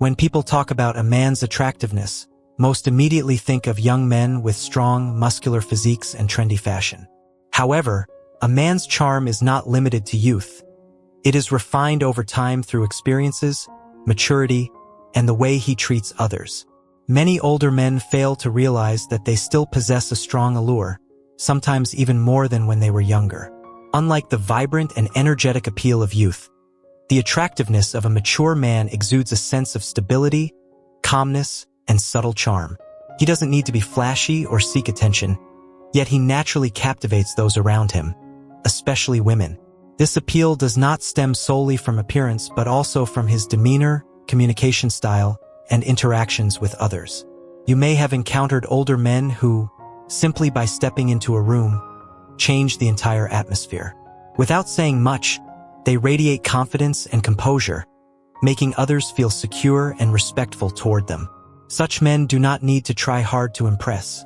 When people talk about a man's attractiveness, most immediately think of young men with strong, muscular physiques and trendy fashion. However, a man's charm is not limited to youth. It is refined over time through experiences, maturity, and the way he treats others. Many older men fail to realize that they still possess a strong allure, sometimes even more than when they were younger. Unlike the vibrant and energetic appeal of youth, the attractiveness of a mature man exudes a sense of stability, calmness, and subtle charm. He doesn't need to be flashy or seek attention, yet he naturally captivates those around him, especially women. This appeal does not stem solely from appearance but also from his demeanor, communication style, and interactions with others. You may have encountered older men who, simply by stepping into a room, change the entire atmosphere. Without saying much, they radiate confidence and composure, making others feel secure and respectful toward them. Such men do not need to try hard to impress.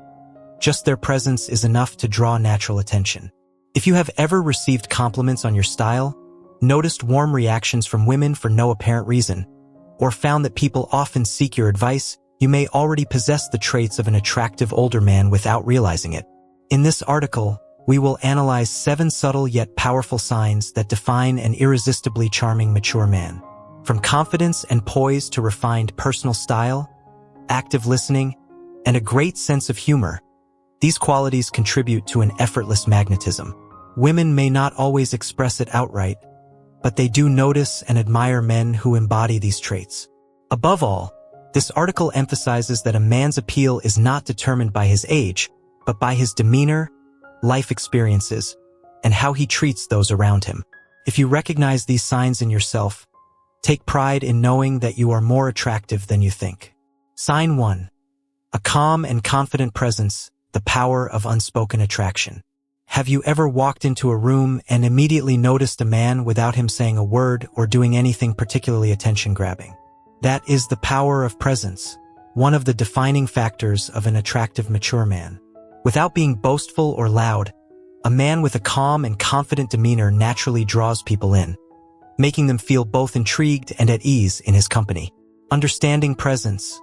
Just their presence is enough to draw natural attention. If you have ever received compliments on your style, noticed warm reactions from women for no apparent reason, or found that people often seek your advice, you may already possess the traits of an attractive older man without realizing it. In this article, we will analyze 7 subtle yet powerful signs that define an irresistibly charming mature man. From confidence and poise to refined personal style, active listening, and a great sense of humor, these qualities contribute to an effortless magnetism. Women may not always express it outright, but they do notice and admire men who embody these traits. Above all, this article emphasizes that a man's appeal is not determined by his age, but by his demeanor, life experiences, and how he treats those around him. If you recognize these signs in yourself, take pride in knowing that you are more attractive than you think. Sign 1. A calm and confident presence, the power of unspoken attraction. Have you ever walked into a room and immediately noticed a man without him saying a word or doing anything particularly attention-grabbing? That is the power of presence, one of the defining factors of an attractive mature man. Without being boastful or loud, a man with a calm and confident demeanor naturally draws people in, making them feel both intrigued and at ease in his company. Understanding presence,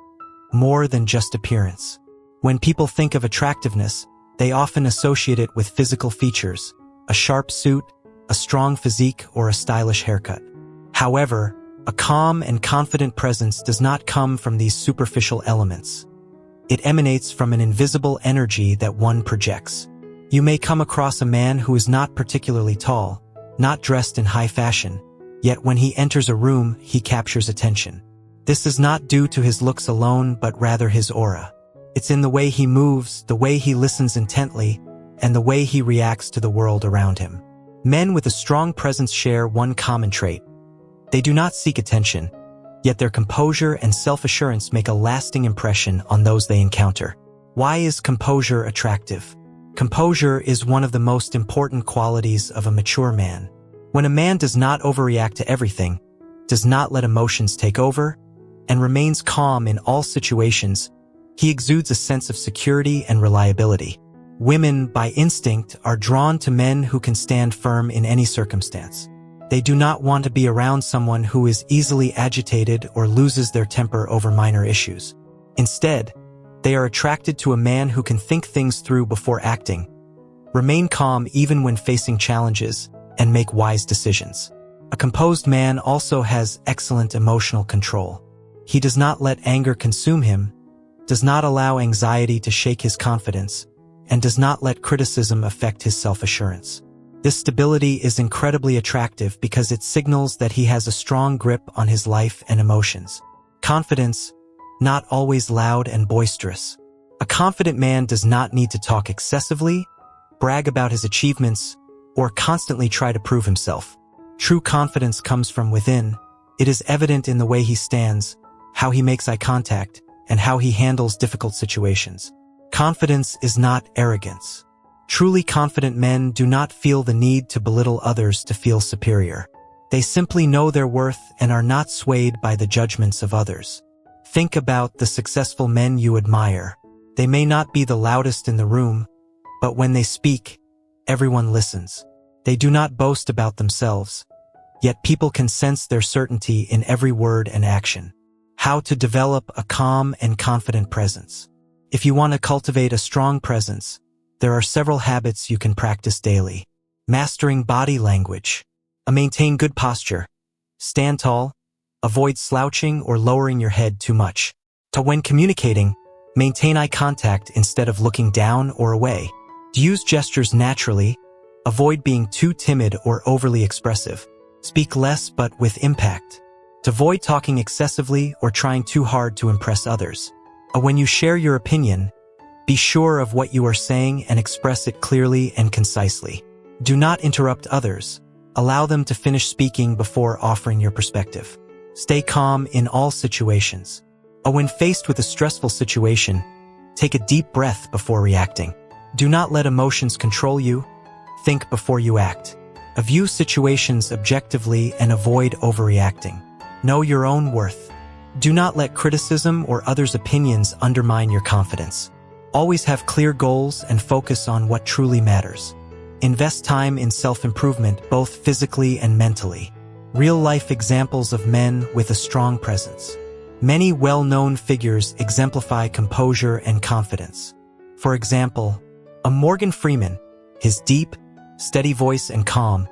more than just appearance. When people think of attractiveness, they often associate it with physical features, a sharp suit, a strong physique, or a stylish haircut. However, a calm and confident presence does not come from these superficial elements. It emanates from an invisible energy that one projects. You may come across a man who is not particularly tall, not dressed in high fashion, yet when he enters a room, he captures attention. This is not due to his looks alone, but rather his aura. It's in the way he moves, the way he listens intently, and the way he reacts to the world around him. Men with a strong presence share one common trait. They do not seek attention, yet their composure and self-assurance make a lasting impression on those they encounter. Why is composure attractive? Composure is one of the most important qualities of a mature man. When a man does not overreact to everything, does not let emotions take over, and remains calm in all situations, he exudes a sense of security and reliability. Women, by instinct, are drawn to men who can stand firm in any circumstance. They do not want to be around someone who is easily agitated or loses their temper over minor issues. Instead, they are attracted to a man who can think things through before acting, remain calm even when facing challenges, and make wise decisions. A composed man also has excellent emotional control. He does not let anger consume him, does not allow anxiety to shake his confidence, and does not let criticism affect his self-assurance. This stability is incredibly attractive because it signals that he has a strong grip on his life and emotions. Confidence, not always loud and boisterous. A confident man does not need to talk excessively, brag about his achievements, or constantly try to prove himself. True confidence comes from within. It is evident in the way he stands, how he makes eye contact, and how he handles difficult situations. Confidence is not arrogance. Truly confident men do not feel the need to belittle others to feel superior. They simply know their worth and are not swayed by the judgments of others. Think about the successful men you admire. They may not be the loudest in the room, but when they speak, everyone listens. They do not boast about themselves, yet people can sense their certainty in every word and action. How to develop a calm and confident presence. If you want to cultivate a strong presence, there are several habits you can practice daily. Mastering body language. Maintain good posture. Stand tall. Avoid slouching or lowering your head too much. When communicating, maintain eye contact instead of looking down or away. Use gestures naturally. Avoid being too timid or overly expressive. Speak less but with impact. Avoid talking excessively or trying too hard to impress others. When you share your opinion, be sure of what you are saying and express it clearly and concisely. Do not interrupt others. Allow them to finish speaking before offering your perspective. Stay calm in all situations. When faced with a stressful situation, take a deep breath before reacting. Do not let emotions control you. Think before you act. View situations objectively and avoid overreacting. Know your own worth. Do not let criticism or others' opinions undermine your confidence. Always have clear goals and focus on what truly matters. Invest time in self-improvement, both physically and mentally. Real-life examples of men with a strong presence. Many well-known figures exemplify composure and confidence. For example, Morgan Freeman, his deep, steady voice and calm,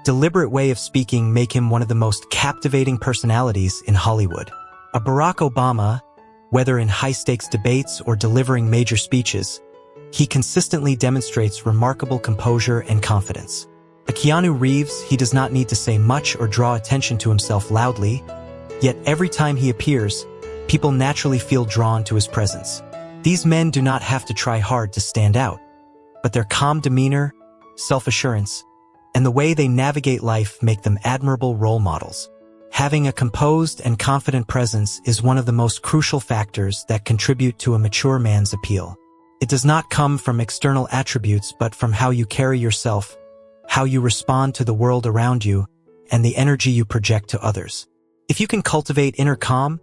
deliberate way of speaking make him one of the most captivating personalities in Hollywood. Barack Obama, whether in high-stakes debates or delivering major speeches, he consistently demonstrates remarkable composure and confidence. Keanu Reeves, he does not need to say much or draw attention to himself loudly, yet every time he appears, people naturally feel drawn to his presence. These men do not have to try hard to stand out, but their calm demeanor, self-assurance, and the way they navigate life make them admirable role models. Having a composed and confident presence is one of the most crucial factors that contribute to a mature man's appeal. It does not come from external attributes but from how you carry yourself, how you respond to the world around you, and the energy you project to others. If you can cultivate inner calm,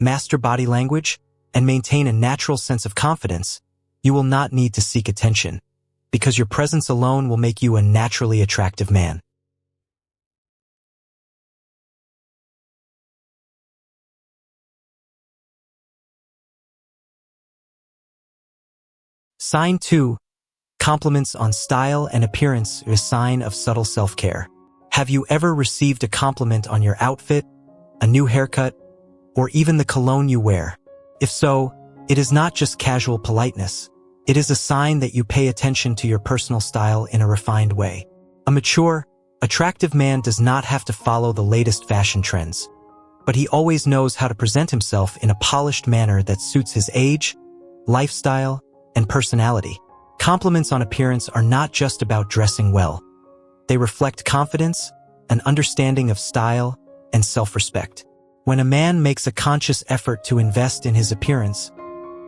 master body language, and maintain a natural sense of confidence, you will not need to seek attention, because your presence alone will make you a naturally attractive man. Sign 2. Compliments on style and appearance is a sign of subtle self-care. Have you ever received a compliment on your outfit, a new haircut, or even the cologne you wear? If so, it is not just casual politeness. It is a sign that you pay attention to your personal style in a refined way. A mature, attractive man does not have to follow the latest fashion trends, but he always knows how to present himself in a polished manner that suits his age, lifestyle, and personality. Compliments on appearance are not just about dressing well. They reflect confidence, an understanding of style, and self-respect. When a man makes a conscious effort to invest in his appearance,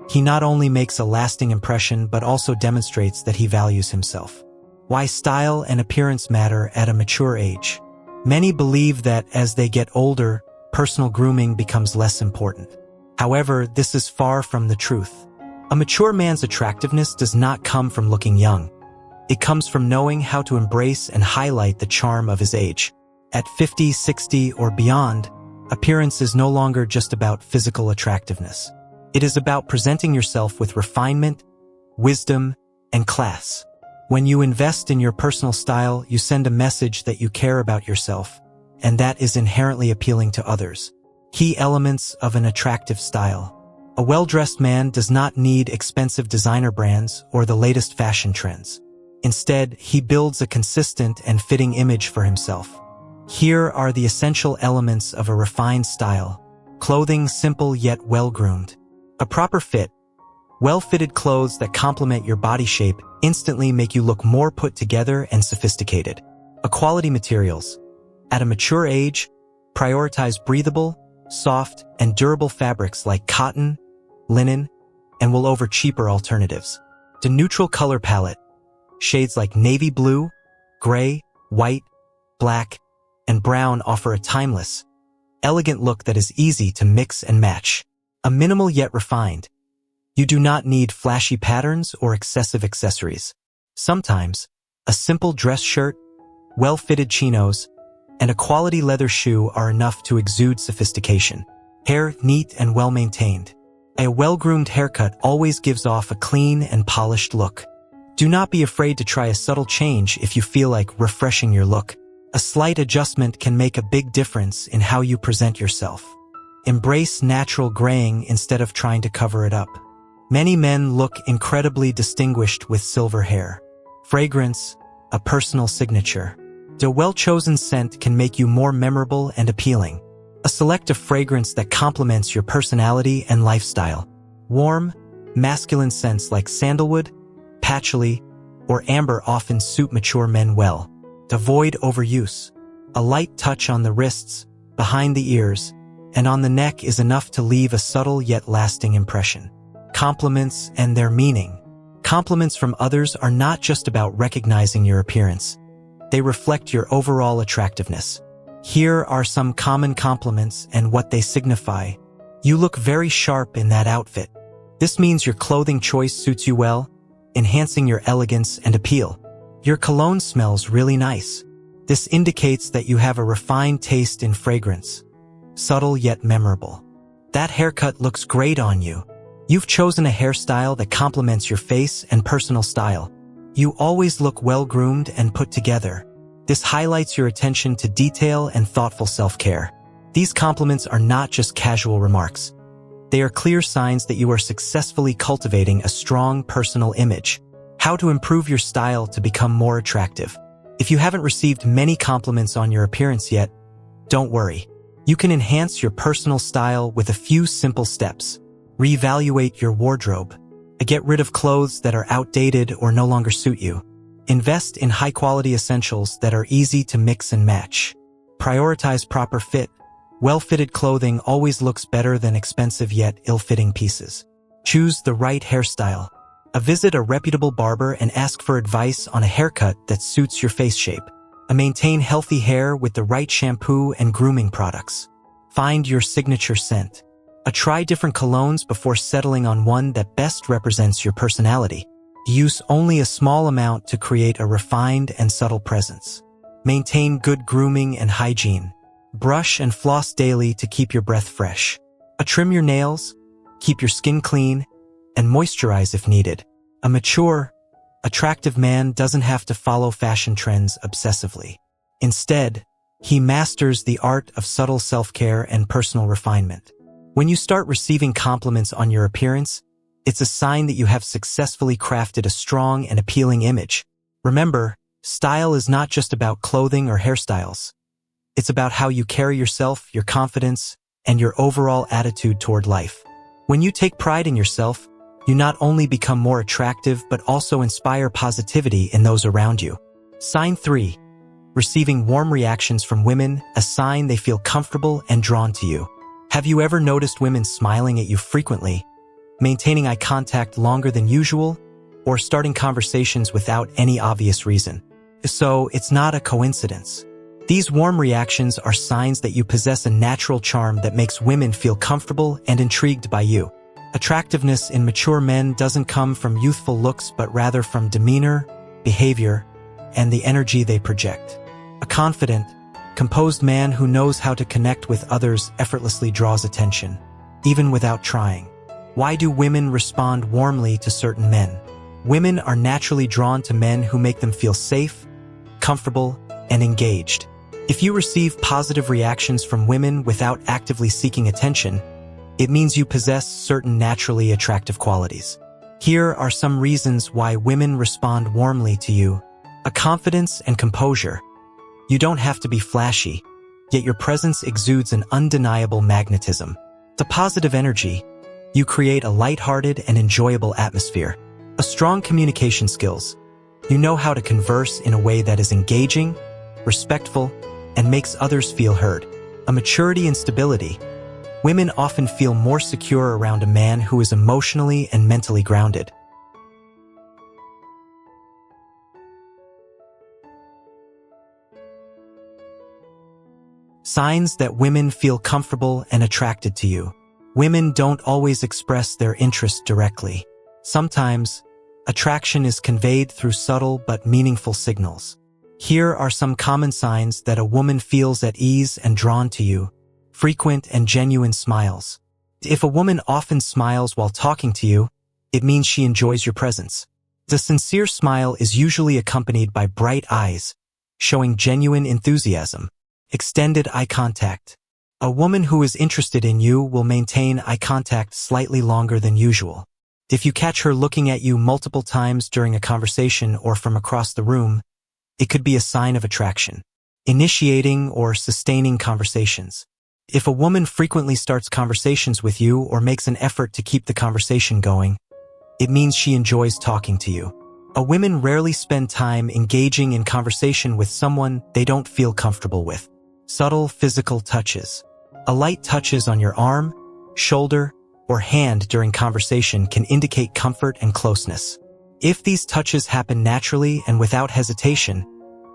he not only makes a lasting impression but also demonstrates that he values himself. Why style and appearance matter at a mature age. Many believe that as they get older, personal grooming becomes less important. However, this is far from the truth. A mature man's attractiveness does not come from looking young. It comes from knowing how to embrace and highlight the charm of his age. At 50, 60, or beyond, appearance is no longer just about physical attractiveness. It is about presenting yourself with refinement, wisdom, and class. When you invest in your personal style, you send a message that you care about yourself, and that is inherently appealing to others. Key elements of an attractive style. A well-dressed man does not need expensive designer brands or the latest fashion trends. Instead, he builds a consistent and fitting image for himself. Here are the essential elements of a refined style. Clothing simple yet well-groomed. A proper fit. Well-fitted clothes that complement your body shape instantly make you look more put together and sophisticated. Quality materials. At a mature age, prioritize breathable, soft, and durable fabrics like cotton, linen, and wool over cheaper alternatives. The neutral color palette. Shades like navy blue, gray, white, black, and brown offer a timeless, elegant look that is easy to mix and match. A minimal yet refined. You do not need flashy patterns or excessive accessories. Sometimes, a simple dress shirt, well-fitted chinos, and a quality leather shoe are enough to exude sophistication. Hair neat and well-maintained. A well-groomed haircut always gives off a clean and polished look. Do not be afraid to try a subtle change if you feel like refreshing your look. A slight adjustment can make a big difference in how you present yourself. Embrace natural graying instead of trying to cover it up. Many men look incredibly distinguished with silver hair. Fragrance, a personal signature. A well-chosen scent can make you more memorable and appealing. A selective fragrance that complements your personality and lifestyle. Warm, masculine scents like sandalwood, patchouli, or amber often suit mature men well. Avoid overuse. A light touch on the wrists, behind the ears, and on the neck is enough to leave a subtle yet lasting impression. Compliments and their meaning. Compliments from others are not just about recognizing your appearance. They reflect your overall attractiveness. Here are some common compliments and what they signify. You look very sharp in that outfit. This means your clothing choice suits you well, enhancing your elegance and appeal. Your cologne smells really nice. This indicates that you have a refined taste in fragrance. Subtle yet memorable. That haircut looks great on you. You've chosen a hairstyle that complements your face and personal style. You always look well-groomed and put together. This highlights your attention to detail and thoughtful self-care. These compliments are not just casual remarks. They are clear signs that you are successfully cultivating a strong personal image. How to improve your style to become more attractive. If you haven't received many compliments on your appearance yet, don't worry. You can enhance your personal style with a few simple steps. Reevaluate your wardrobe. Get rid of clothes that are outdated or no longer suit you. Invest in high-quality essentials that are easy to mix and match. Prioritize proper fit. Well-fitted clothing always looks better than expensive yet ill-fitting pieces. Choose the right hairstyle. Visit a reputable barber and ask for advice on a haircut that suits your face shape. Maintain healthy hair with the right shampoo and grooming products. Find your signature scent. Try different colognes before settling on one that best represents your personality. Use only a small amount to create a refined and subtle presence. Maintain good grooming and hygiene. Brush and floss daily to keep your breath fresh. Trim your nails, keep your skin clean, and moisturize if needed. A mature, attractive man doesn't have to follow fashion trends obsessively. Instead, he masters the art of subtle self-care and personal refinement. When you start receiving compliments on your appearance, it's a sign that you have successfully crafted a strong and appealing image. Remember, style is not just about clothing or hairstyles. It's about how you carry yourself, your confidence, and your overall attitude toward life. When you take pride in yourself, you not only become more attractive but also inspire positivity in those around you. Sign 3. Receiving warm reactions from women, a sign they feel comfortable and drawn to you. Have you ever noticed women smiling at you frequently, maintaining eye contact longer than usual, or starting conversations without any obvious reason? So, it's not a coincidence. These warm reactions are signs that you possess a natural charm that makes women feel comfortable and intrigued by you. Attractiveness in mature men doesn't come from youthful looks but rather from demeanor, behavior, and the energy they project. A confident, composed man who knows how to connect with others effortlessly draws attention, even without trying. Why do women respond warmly to certain men? Women are naturally drawn to men who make them feel safe, comfortable, and engaged. If you receive positive reactions from women without actively seeking attention, it means you possess certain naturally attractive qualities. Here are some reasons why women respond warmly to you. A confidence and composure. You don't have to be flashy, yet your presence exudes an undeniable magnetism. The positive energy. You create a lighthearted and enjoyable atmosphere. A strong communication skills. You know how to converse in a way that is engaging, respectful, and makes others feel heard. A maturity and stability. Women often feel more secure around a man who is emotionally and mentally grounded. Signs that women feel comfortable and attracted to you. Women don't always express their interest directly. Sometimes, attraction is conveyed through subtle but meaningful signals. Here are some common signs that a woman feels at ease and drawn to you. frequent and genuine smiles. If a woman often smiles while talking to you, it means she enjoys your presence. The sincere smile is usually accompanied by bright eyes, showing genuine enthusiasm. Extended eye contact. A woman who is interested in you will maintain eye contact slightly longer than usual. If you catch her looking at you multiple times during a conversation or from across the room, it could be a sign of attraction. Initiating or sustaining conversations. If a woman frequently starts conversations with you or makes an effort to keep the conversation going, it means she enjoys talking to you. A woman rarely spend time engaging in conversation with someone they don't feel comfortable with. Subtle physical touches. A light touches on your arm, shoulder, or hand during conversation can indicate comfort and closeness. If these touches happen naturally and without hesitation,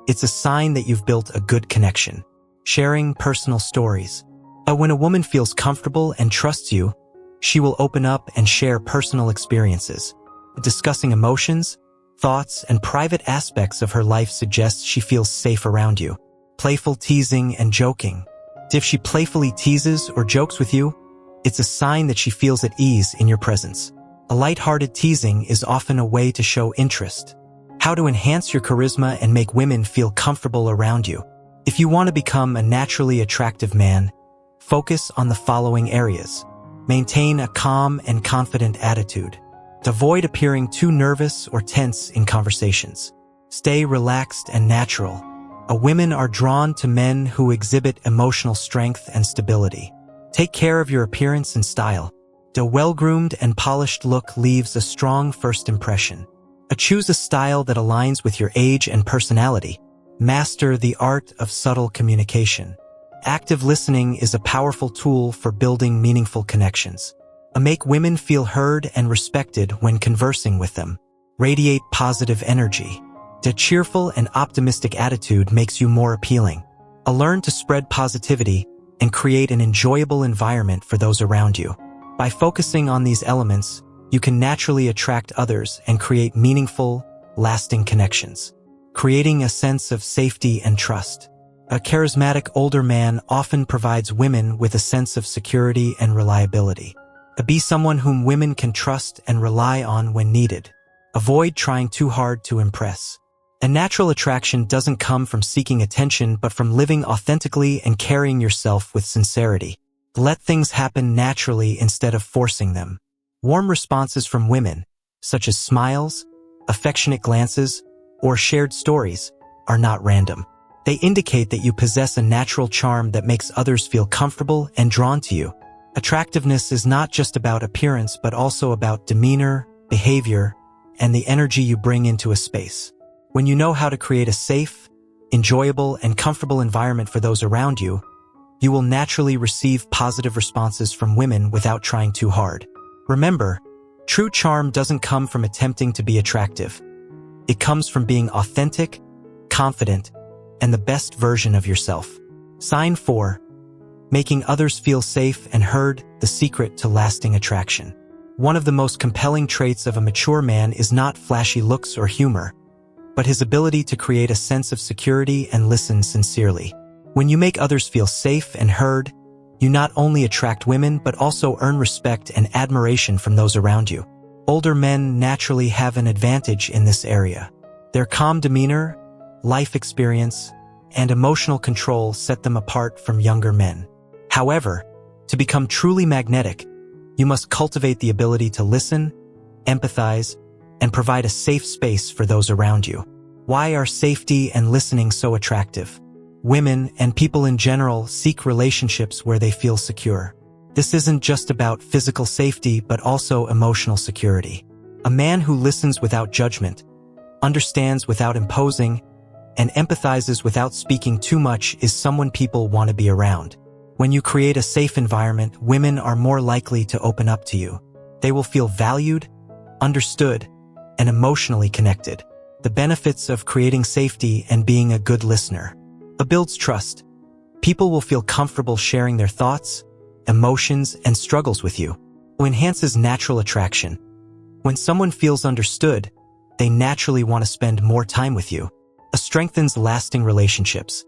it's a sign that you've built a good connection. Sharing personal stories. When a woman feels comfortable and trusts you, she will open up and share personal experiences. Discussing emotions, thoughts, and private aspects of her life suggests she feels safe around you. Playful teasing and joking. If she playfully teases or jokes with you, it's a sign that she feels at ease in your presence. A light-hearted teasing is often a way to show interest. How to enhance your charisma and make women feel comfortable around you. If you want to become a naturally attractive man, focus on the following areas. Maintain a calm and confident attitude. Avoid appearing too nervous or tense in conversations. Stay relaxed and natural. Women are drawn to men who exhibit emotional strength and stability. Take care of your appearance and style. A well-groomed and polished look leaves a strong first impression. Choose a style that aligns with your age and personality. Master the art of subtle communication. Active listening is a powerful tool for building meaningful connections. Make women feel heard and respected when conversing with them. Radiate positive energy. A cheerful and optimistic attitude makes you more appealing. Learn to spread positivity and create an enjoyable environment for those around you. By focusing on these elements, you can naturally attract others and create meaningful, lasting connections. Creating a sense of safety and trust. A charismatic older man often provides women with a sense of security and reliability. Be someone whom women can trust and rely on when needed. Avoid trying too hard to impress. A natural attraction doesn't come from seeking attention but from living authentically and carrying yourself with sincerity. Let things happen naturally instead of forcing them. Warm responses from women, such as smiles, affectionate glances, or shared stories, are not random. They indicate that you possess a natural charm that makes others feel comfortable and drawn to you. Attractiveness is not just about appearance but also about demeanor, behavior, and the energy you bring into a space. When you know how to create a safe, enjoyable, and comfortable environment for those around you, you will naturally receive positive responses from women without trying too hard. Remember, true charm doesn't come from attempting to be attractive. It comes from being authentic, confident, and the best version of yourself. Sign 4. Making others feel safe and heard, the secret to lasting attraction. One of the most compelling traits of a mature man is not flashy looks or humor, but his ability to create a sense of security and listen sincerely. When you make others feel safe and heard, you not only attract women but also earn respect and admiration from those around you. Older men naturally have an advantage in this area. Their calm demeanor, life experience, and emotional control set them apart from younger men. However, to become truly magnetic, you must cultivate the ability to listen, empathize, and provide a safe space for those around you. Why are safety and listening so attractive? Women, and people in general, seek relationships where they feel secure. This isn't just about physical safety but also emotional security. A man who listens without judgment, understands without imposing, and empathizes without speaking too much is someone people want to be around. When you create a safe environment, women are more likely to open up to you. They will feel valued, understood, and emotionally connected. The benefits of creating safety and being a good listener. It builds trust. People will feel comfortable sharing their thoughts, emotions, and struggles with you. It enhances natural attraction. When someone feels understood, they naturally want to spend more time with you. It strengthens lasting relationships.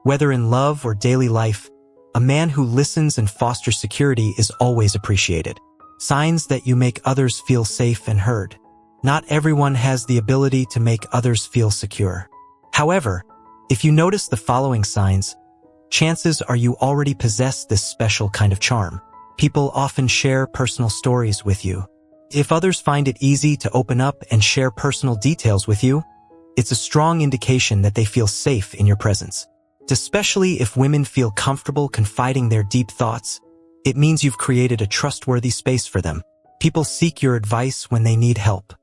Whether in love or daily life, A man who listens and fosters security is always appreciated. Signs that you make others feel safe and heard. Not everyone has the ability to make others feel secure. However, if you notice the following signs, chances are you already possess this special kind of charm. People often share personal stories with you. If others find it easy to open up and share personal details with you, it's a strong indication that they feel safe in your presence. Especially if women feel comfortable confiding their deep thoughts, it means you've created a trustworthy space for them. People seek your advice when they need help.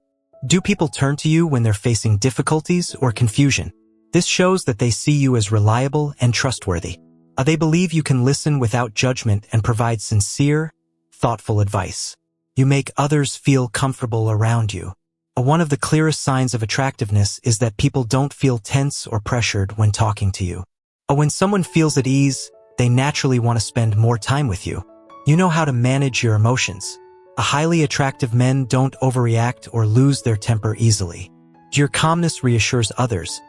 Do people turn to you when they're facing difficulties or confusion? This shows that they see you as reliable and trustworthy. They believe you can listen without judgment and provide sincere, thoughtful advice. You make others feel comfortable around you. One of the clearest signs of attractiveness is that people don't feel tense or pressured when talking to you. When someone feels at ease, they naturally want to spend more time with you. You know how to manage your emotions. Highly attractive men don't overreact or lose their temper easily. Your calmness reassures others,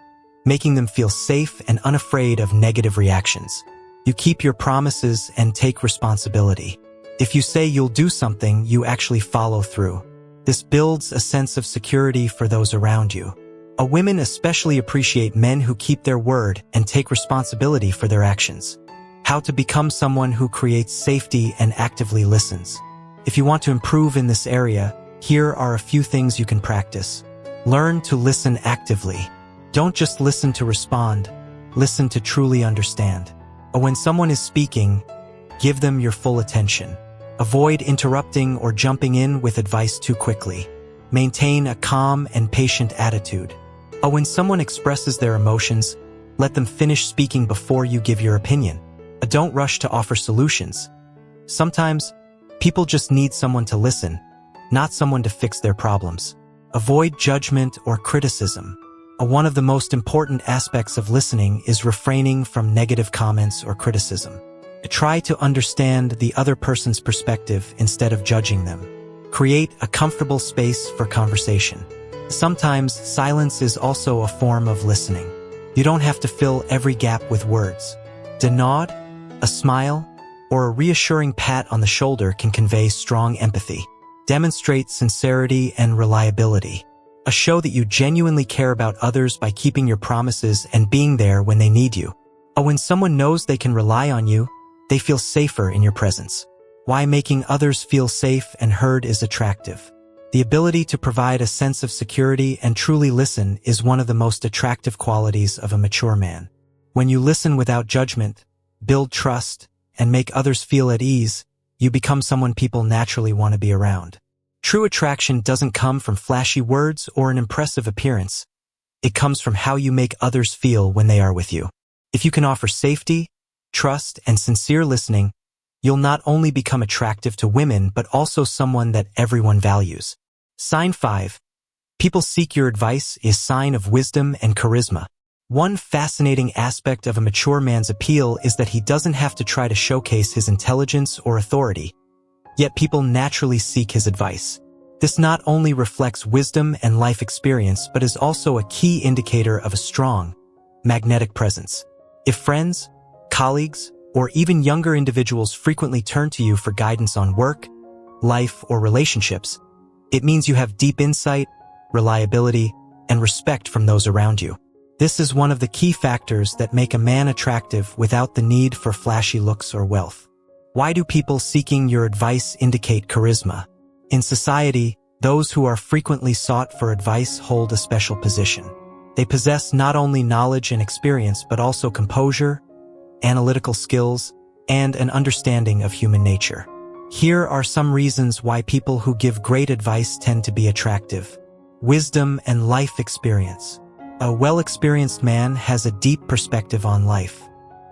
making them feel safe and unafraid of negative reactions. You keep your promises and take responsibility. If you say you'll do something, you actually follow through. This builds a sense of security for those around you. Women especially appreciate men who keep their word and take responsibility for their actions. How to become someone who creates safety and actively listens. If you want to improve in this area, here are a few things you can practice. Learn to listen actively. Don't just listen to respond, listen to truly understand. When someone is speaking, give them your full attention. Avoid interrupting or jumping in with advice too quickly. Maintain a calm and patient attitude. When someone expresses their emotions, let them finish speaking before you give your opinion. Don't rush to offer solutions. Sometimes, people just need someone to listen, not someone to fix their problems. Avoid judgment or criticism. One of the most important aspects of listening is refraining from negative comments or criticism. Try to understand the other person's perspective instead of judging them. Create a comfortable space for conversation. Sometimes silence is also a form of listening. You don't have to fill every gap with words. A nod, a smile, or a reassuring pat on the shoulder can convey strong empathy. Demonstrate sincerity and reliability. Show that you genuinely care about others by keeping your promises and being there when they need you. When someone knows they can rely on you, they feel safer in your presence. Why making others feel safe and heard is attractive. The ability to provide a sense of security and truly listen is one of the most attractive qualities of a mature man. When you listen without judgment, build trust, and make others feel at ease, you become someone people naturally want to be around. True attraction doesn't come from flashy words or an impressive appearance. It comes from how you make others feel when they are with you. If you can offer safety, trust, and sincere listening, you'll not only become attractive to women but also someone that everyone values. Sign 5. People seek your advice is sign of wisdom and charisma. One fascinating aspect of a mature man's appeal is that he doesn't have to try to showcase his intelligence or authority. Yet people naturally seek his advice. This not only reflects wisdom and life experience but is also a key indicator of a strong, magnetic presence. If friends, colleagues, or even younger individuals frequently turn to you for guidance on work, life, or relationships, it means you have deep insight, reliability, and respect from those around you. This is one of the key factors that make a man attractive without the need for flashy looks or wealth. Why do people seeking your advice indicate charisma? In society, those who are frequently sought for advice hold a special position. They possess not only knowledge and experience but also composure, analytical skills, and an understanding of human nature. Here are some reasons why people who give great advice tend to be attractive. Wisdom and life experience. A well-experienced man has a deep perspective on life.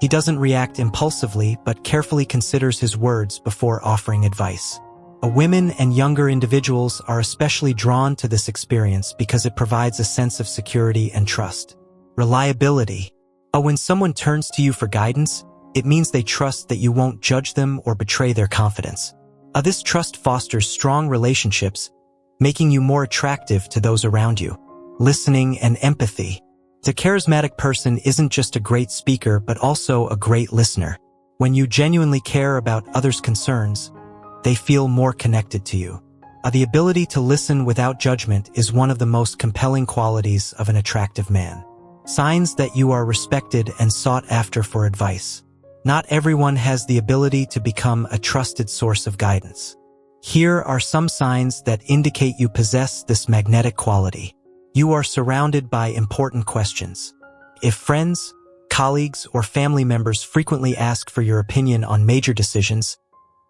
He doesn't react impulsively but carefully considers his words before offering advice. Women and younger individuals are especially drawn to this experience because it provides a sense of security and trust. Reliability. When someone turns to you for guidance, it means they trust that you won't judge them or betray their confidence. This trust fosters strong relationships, making you more attractive to those around you. Listening and empathy. The charismatic person isn't just a great speaker but also a great listener. When you genuinely care about others' concerns, they feel more connected to you. The ability to listen without judgment is one of the most compelling qualities of an attractive man. Signs that you are respected and sought after for advice. Not everyone has the ability to become a trusted source of guidance. Here are some signs that indicate you possess this magnetic quality. You are surrounded by important questions. If friends, colleagues, or family members frequently ask for your opinion on major decisions,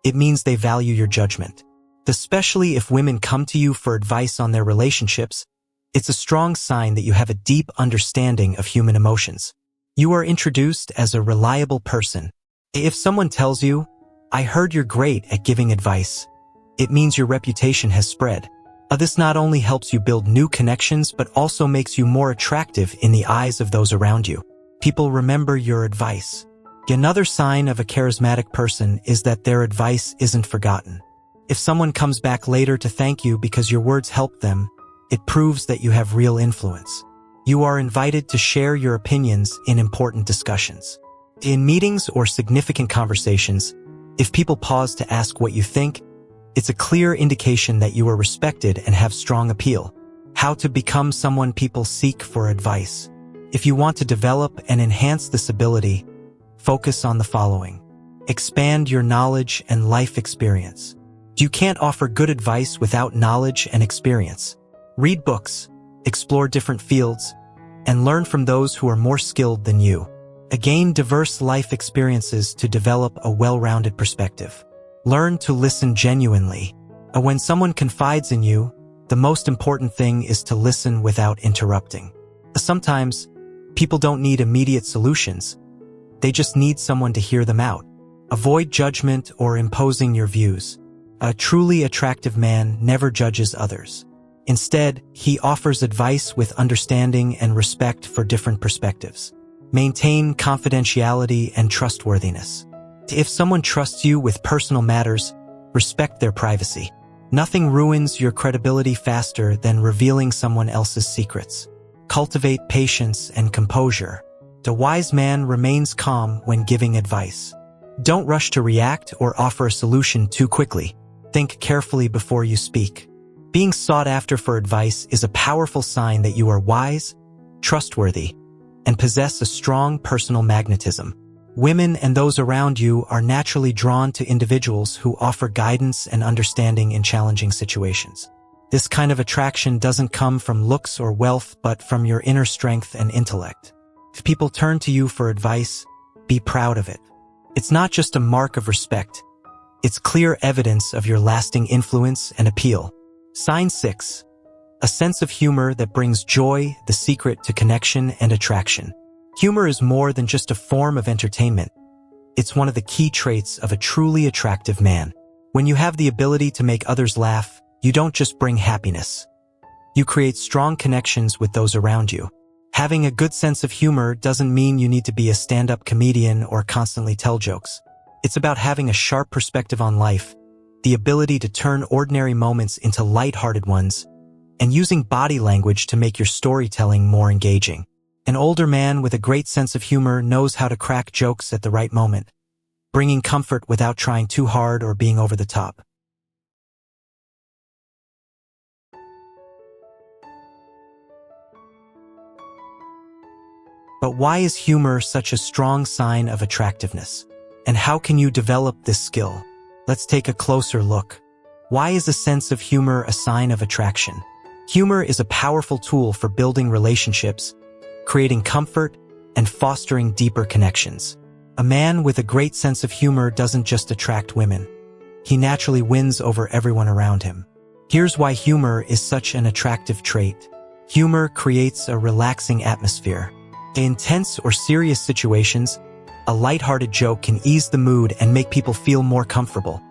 it means they value your judgment. Especially if women come to you for advice on their relationships, it's a strong sign that you have a deep understanding of human emotions. You are introduced as a reliable person. If someone tells you, "I heard you're great at giving advice," it means your reputation has spread. This not only helps you build new connections, but also makes you more attractive in the eyes of those around you. People remember your advice. Another sign of a charismatic person is that their advice isn't forgotten. If someone comes back later to thank you because your words helped them, it proves that you have real influence. You are invited to share your opinions in important discussions. In meetings or significant conversations, if people pause to ask what you think, it's a clear indication that you are respected and have strong appeal. How to become someone people seek for advice. If you want to develop and enhance this ability, focus on the following. Expand your knowledge and life experience. You can't offer good advice without knowledge and experience. Read books, explore different fields, and learn from those who are more skilled than you. Gain diverse life experiences to develop a well-rounded perspective. Learn to listen genuinely. When someone confides in you, the most important thing is to listen without interrupting. Sometimes, people don't need immediate solutions. They just need someone to hear them out. Avoid judgment or imposing your views. A truly attractive man never judges others. Instead, he offers advice with understanding and respect for different perspectives. Maintain confidentiality and trustworthiness. If someone trusts you with personal matters, respect their privacy. Nothing ruins your credibility faster than revealing someone else's secrets. Cultivate patience and composure. A wise man remains calm when giving advice. Don't rush to react or offer a solution too quickly. Think carefully before you speak. Being sought after for advice is a powerful sign that you are wise, trustworthy, and possess a strong personal magnetism. Women and those around you are naturally drawn to individuals who offer guidance and understanding in challenging situations. This kind of attraction doesn't come from looks or wealth, but from your inner strength and intellect. If people turn to you for advice, be proud of it. It's not just a mark of respect. It's clear evidence of your lasting influence and appeal. Sign 6. A sense of humor that brings joy, the secret to connection and attraction. Humor is more than just a form of entertainment. It's one of the key traits of a truly attractive man. When you have the ability to make others laugh, you don't just bring happiness. You create strong connections with those around you. Having a good sense of humor doesn't mean you need to be a stand-up comedian or constantly tell jokes. It's about having a sharp perspective on life, the ability to turn ordinary moments into light-hearted ones, and using body language to make your storytelling more engaging. An older man with a great sense of humor knows how to crack jokes at the right moment, bringing comfort without trying too hard or being over the top. But why is humor such a strong sign of attractiveness? And how can you develop this skill? Let's take a closer look. Why is a sense of humor a sign of attraction? Humor is a powerful tool for building relationships, creating comfort, and fostering deeper connections. A man with a great sense of humor doesn't just attract women. He naturally wins over everyone around him. Here's why humor is such an attractive trait. Humor creates a relaxing atmosphere. In tense or serious situations, a lighthearted joke can ease the mood and make people feel more comfortable.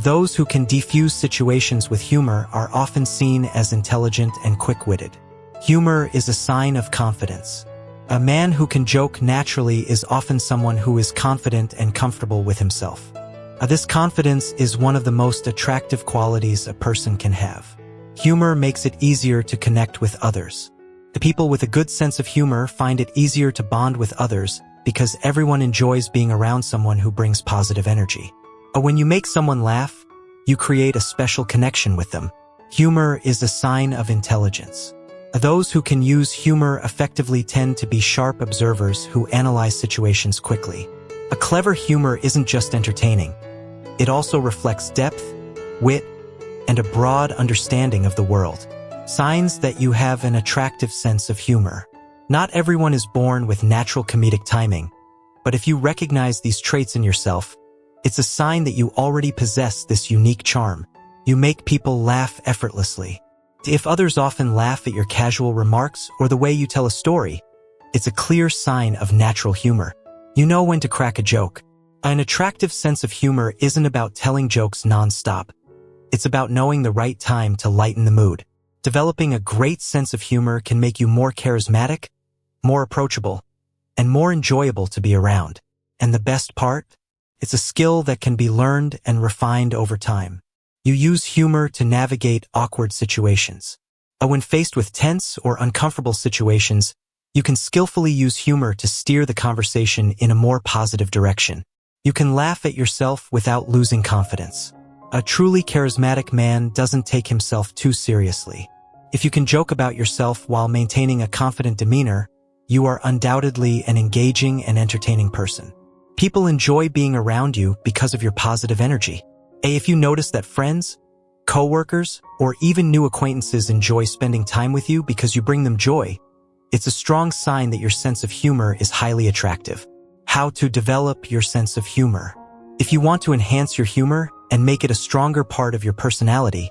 Those who can defuse situations with humor are often seen as intelligent and quick-witted. Humor is a sign of confidence. A man who can joke naturally is often someone who is confident and comfortable with himself. This confidence is one of the most attractive qualities a person can have. Humor makes it easier to connect with others. The people with a good sense of humor find it easier to bond with others because everyone enjoys being around someone who brings positive energy. When you make someone laugh, you create a special connection with them. Humor is a sign of intelligence. Those who can use humor effectively tend to be sharp observers who analyze situations quickly. A clever humor isn't just entertaining. It also reflects depth, wit, and a broad understanding of the world. Signs that you have an attractive sense of humor. Not everyone is born with natural comedic timing, but if you recognize these traits in yourself, it's a sign that you already possess this unique charm. You make people laugh effortlessly. If others often laugh at your casual remarks or the way you tell a story, it's a clear sign of natural humor. You know when to crack a joke. An attractive sense of humor isn't about telling jokes non-stop. It's about knowing the right time to lighten the mood. Developing a great sense of humor can make you more charismatic, more approachable, and more enjoyable to be around. And the best part? It's a skill that can be learned and refined over time. You use humor to navigate awkward situations. When faced with tense or uncomfortable situations, you can skillfully use humor to steer the conversation in a more positive direction. You can laugh at yourself without losing confidence. A truly charismatic man doesn't take himself too seriously. If you can joke about yourself while maintaining a confident demeanor, you are undoubtedly an engaging and entertaining person. People enjoy being around you because of your positive energy. If you notice that friends, coworkers, or even new acquaintances enjoy spending time with you because you bring them joy, it's a strong sign that your sense of humor is highly attractive. How to develop your sense of humor. If you want to enhance your humor and make it a stronger part of your personality,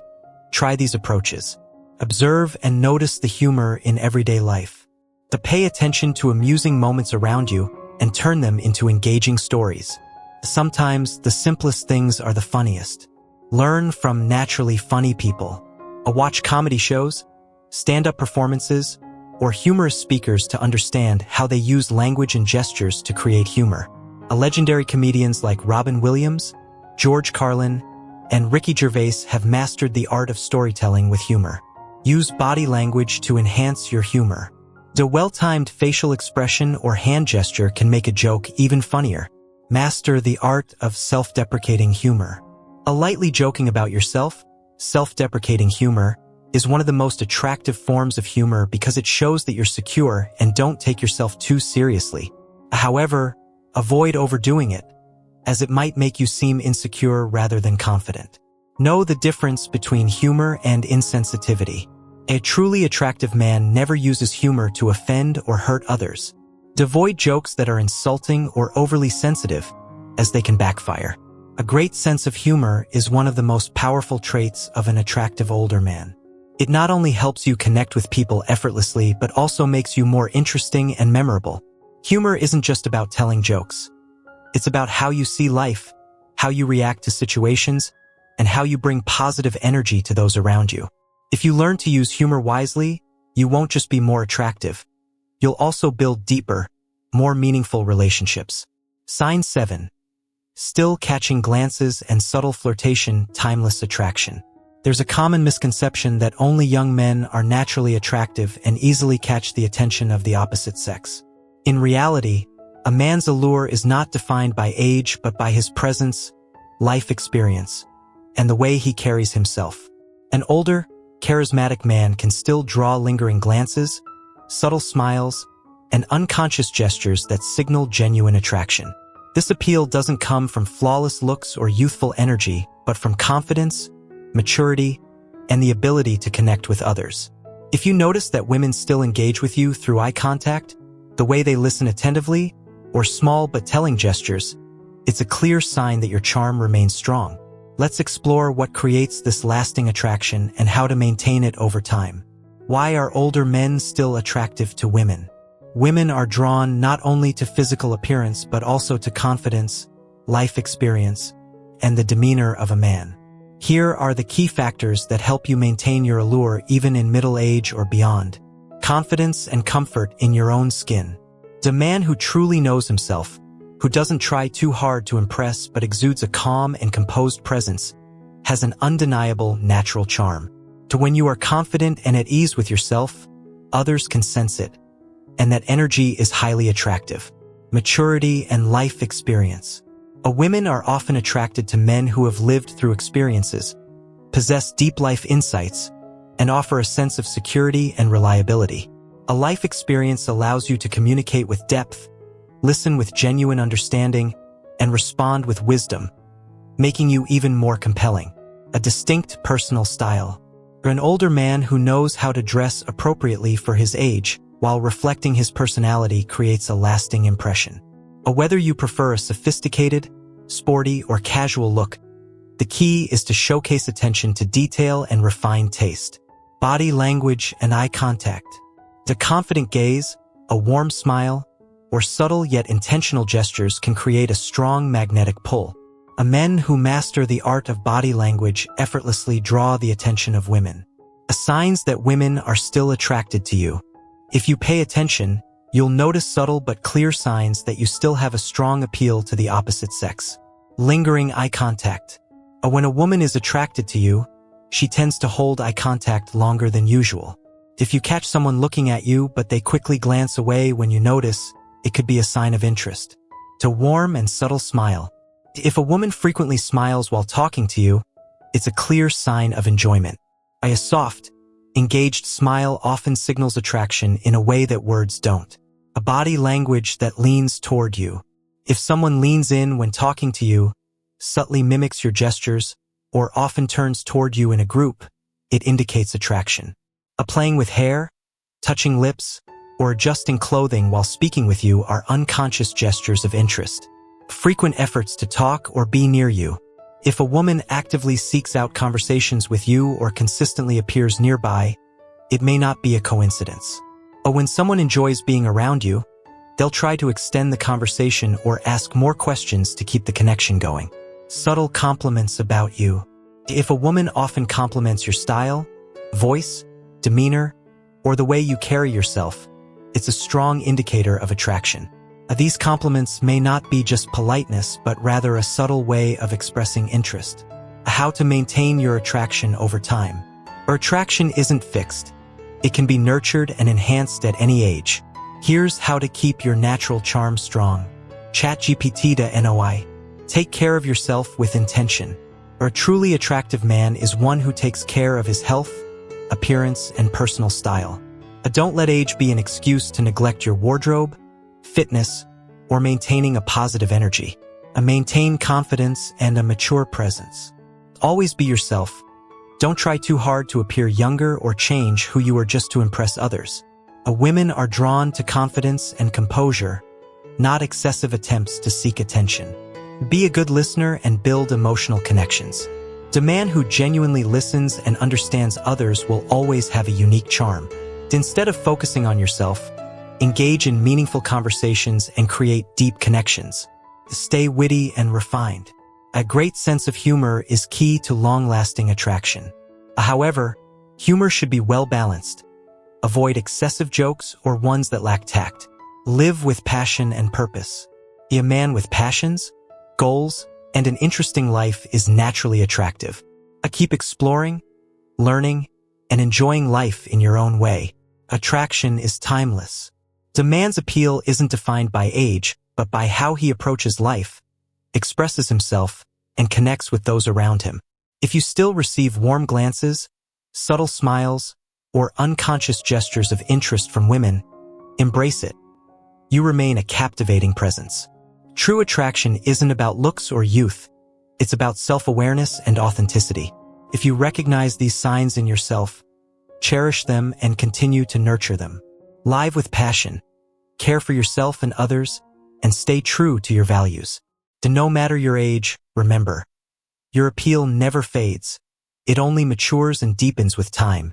try these approaches. Observe and notice the humor in everyday life. To pay attention to amusing moments around you and turn them into engaging stories. Sometimes the simplest things are the funniest. Learn from naturally funny people. Watch comedy shows, stand-up performances, or humorous speakers to understand how they use language and gestures to create humor. Legendary comedians like Robin Williams, George Carlin, and Ricky Gervais have mastered the art of storytelling with humor. Use body language to enhance your humor. A well-timed facial expression or hand gesture can make a joke even funnier. Master the art of self-deprecating humor. Lightly joking about yourself, self-deprecating humor, is one of the most attractive forms of humor because it shows that you're secure and don't take yourself too seriously. However, avoid overdoing it, as it might make you seem insecure rather than confident. Know the difference between humor and insensitivity. A truly attractive man never uses humor to offend or hurt others. Avoid jokes that are insulting or overly sensitive, as they can backfire. A great sense of humor is one of the most powerful traits of an attractive older man. It not only helps you connect with people effortlessly, but also makes you more interesting and memorable. Humor isn't just about telling jokes. It's about how you see life, how you react to situations, and how you bring positive energy to those around you. If you learn to use humor wisely, you won't just be more attractive. You'll also build deeper, more meaningful relationships. Sign 7. Still catching glances and subtle flirtation, timeless attraction. There's a common misconception that only young men are naturally attractive and easily catch the attention of the opposite sex. In reality, a man's allure is not defined by age but by his presence, life experience, and the way he carries himself. An older, charismatic man can still draw lingering glances, subtle smiles, and unconscious gestures that signal genuine attraction. This appeal doesn't come from flawless looks or youthful energy, but from confidence, maturity, and the ability to connect with others. If you notice that women still engage with you through eye contact, the way they listen attentively, or small but telling gestures, it's a clear sign that your charm remains strong. Let's explore what creates this lasting attraction and how to maintain it over time. Why are older men still attractive to women? Women are drawn not only to physical appearance but also to confidence, life experience, and the demeanor of a man. Here are the key factors that help you maintain your allure even in middle age or beyond. Confidence and comfort in your own skin. A man who truly knows himself, who doesn't try too hard to impress but exudes a calm and composed presence, has an undeniable natural charm. When you are confident and at ease with yourself, others can sense it, and that energy is highly attractive. maturity, and life experience. Women are often attracted to men who have lived through experiences, possess deep life insights, and offer a sense of security and reliability. A life experience allows you to communicate with depth, listen with genuine understanding, and respond with wisdom, making you even more compelling. A distinct personal style. An older man who knows how to dress appropriately for his age while reflecting his personality creates a lasting impression. Whether you prefer a sophisticated, sporty, or casual look, the key is to showcase attention to detail and refined taste. Body language and eye contact. The confident gaze, a warm smile, or subtle yet intentional gestures can create a strong magnetic pull. Men who master the art of body language effortlessly draw the attention of women. Signs that women are still attracted to you. If you pay attention, you'll notice subtle but clear signs that you still have a strong appeal to the opposite sex. Lingering eye contact. When a woman is attracted to you, she tends to hold eye contact longer than usual. If you catch someone looking at you but they quickly glance away when you notice, it could be a sign of interest. A warm and subtle smile. If a woman frequently smiles while talking to you, it's a clear sign of enjoyment. A soft, engaged smile often signals attraction in a way that words don't. A body language that leans toward you. If someone leans in when talking to you, subtly mimics your gestures, or often turns toward you in a group, it indicates attraction. Playing with hair, touching lips, or adjusting clothing while speaking with you are unconscious gestures of interest. Frequent efforts to talk or be near you. If a woman actively seeks out conversations with you or consistently appears nearby, it may not be a coincidence. When someone enjoys being around you, they'll try to extend the conversation or ask more questions to keep the connection going. Subtle compliments about you. If a woman often compliments your style, voice, demeanor, or the way you carry yourself, it's a strong indicator of attraction. These compliments may not be just politeness, but rather a subtle way of expressing interest. How to maintain your attraction over time. Attraction isn't fixed. It can be nurtured and enhanced at any age. Here's how to keep your natural charm strong. ChatGPT to NOI. Take care of yourself with intention. A truly attractive man is one who takes care of his health, appearance, and personal style. Don't let age be an excuse to neglect your wardrobe, fitness, or maintaining a positive energy. Maintain confidence and a mature presence. Always be yourself. Don't try too hard to appear younger or change who you are just to impress others. Women are drawn to confidence and composure, not excessive attempts to seek attention. Be a good listener and build emotional connections. The man who genuinely listens and understands others will always have a unique charm. Instead of focusing on yourself, engage in meaningful conversations and create deep connections. Stay witty and refined. A great sense of humor is key to long-lasting attraction. However, humor should be well-balanced. Avoid excessive jokes or ones that lack tact. Live with passion and purpose. A man with passions, goals, and an interesting life is naturally attractive. Keep exploring, learning, and enjoying life in your own way. Attraction is timeless. The man's appeal isn't defined by age, but by how he approaches life, expresses himself, and connects with those around him. If you still receive warm glances, subtle smiles, or unconscious gestures of interest from women, embrace it. You remain a captivating presence. True attraction isn't about looks or youth. It's about self-awareness and authenticity. If you recognize these signs in yourself, cherish them and continue to nurture them. Live with passion, care for yourself and others, and stay true to your values. No matter your age, remember, your appeal never fades. It only matures and deepens with time.